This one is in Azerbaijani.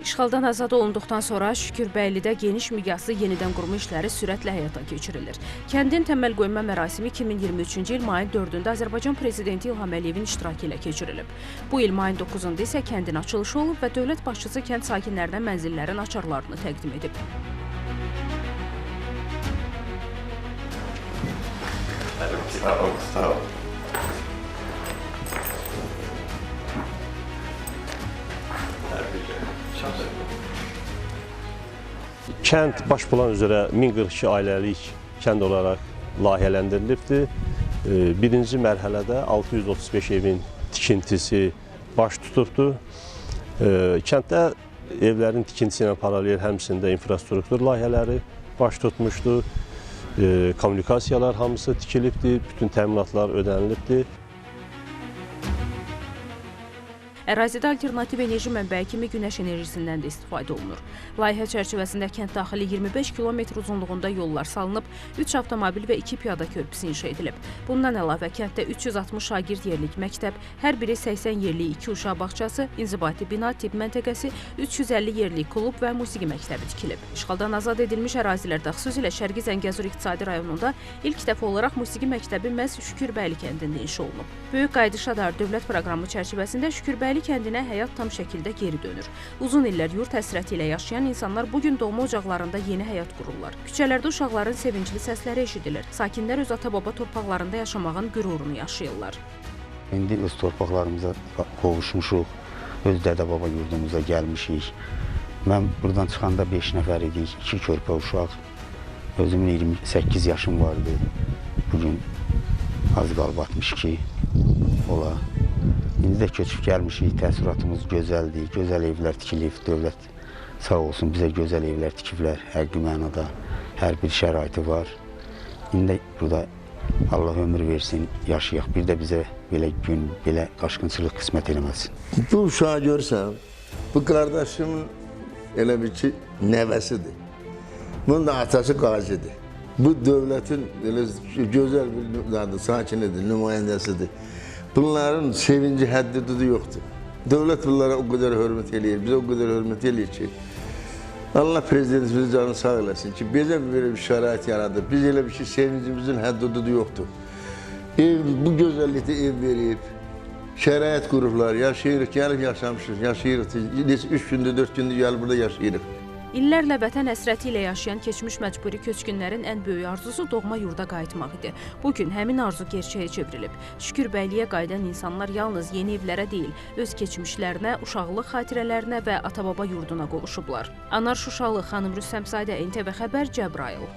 İşğaldan azad olunduqdan sonra Şükürbəylidə geniş miqyaslı yenidən qurma işləri sürətlə həyata keçirilir. Kəndin təməl qoyma mərasimi 2023-cü il mayın 4-də Azərbaycan Prezidenti İlham Əliyevin iştirakı ilə keçirilib. Bu il mayın 9-da isə kəndin açılışı olub və dövlət başçısı kənd sakinlərinə mənzillərin açarlarını təqdim edib. Kənd baş plan üzrə 1042 ailəlik kənd olaraq layihələndirilibdir. Birinci mərhələdə 635 evin tikintisi baş tutubdur. Kənddə evlərin tikintisi ilə paralel həmçində infrastruktur layihələri baş tutmuşdur. Kommunikasiyalar hamısı tikilibdir, bütün təminatlar ödənilibdir. Ərazidə alternativ enerji mənbəyi kimi günəş enerjisindən də istifadə olunur. Layihə çərçivəsində kənd daxili 25 km uzunluğunda yollar salınıb, 3 avtomobil və 2 piyada körpüsü inşa edilib. Bundan əlavə kənddə 360 şagird yerlik məktəb, hər biri 80 yerlik 2 uşaq bağçası, inzibati bina, tibb məntəqəsi, 350 yerlik klub və musiqi məktəbi tikilib. İşğaldan azad edilmiş ərazilərdə, xüsusilə Şərqi Zəngəzur iqtisadi rayonunda ilk dəfə olaraq musiqi məktəbi məhz Şükürbəyli kəndində inşa olunub. Böyük Qayıdış Adarı dövlət proqramı çərçivəsində Şükürbəyli kəndinə həyat tam şəkildə geri dönür. Uzun illər yurt həsrəti ilə yaşayan insanlar bugün doğma ocaqlarında yeni həyat qururlar. Küçələrdə uşaqların sevincli səsləri eşidilir. Sakinlər öz ata-baba torpaqlarında yaşamağın qürurunu yaşayırlar. İndi öz torpaqlarımıza qovuşmuşuq, öz dədə-baba yurdumuza gəlmişik. Mən buradan çıxanda 5 nəfər idik, 2 körpə uşaq. Özümün 28 yaşım vardı. Bugün az qalıb 62 ola. İndi də köçüb gəlmişik, təəssüratımız gözəldir, gözəl evlər tikilib, dövlət sağ olsun bizə gözəl evlər tikiblər, həqiqi mənada hər bir şəraiti var. İndi burada Allah ömür versin, yaşayaq, bir də bizə belə gün, belə qaçqınçılıq qismət eləməsin. Bu uşağı görsən, bu qardaşımın elə bir ki, nəvəsidir. Bunun da atası qazidir. Bu dövlətin gözəl bir sakinidir, nümayəndəsidir. Bunların sevinci həddi-hududu yoxdur. Dövlət bunlara o qədər hörmət eləyir, bizə o qədər hörmət eləyir ki, Allah prezidentimizi canını sağ eləsin ki, bizə belə bir şərait yaradır. Biz elə bir ki, sevincimizin həddi-hududu yoxdur. Bu gözəllikdə ev verib, şərait qurublar, yaşayırıq, gəlib yaşamışıq, yaşayırıq. 3 gündür, 4 gündür gəlib burada yaşayırıq. İllərlə vətən həsrəti ilə yaşayan keçmiş məcburi köçkünlərin ən böyük arzusu doğma yurda qayıtmaq idi. Bugün həmin arzu gerçəyə çevrilib. Şükürbəyliyə qayıdan insanlar yalnız yeni evlərə deyil, öz keçmişlərinə, uşaqlıq xatirələrinə və ata-baba yurduna qovuşublar. Anar Şuşalı, xanım Rüstəmzadə, NTV Xəbər, Cəbrayıl.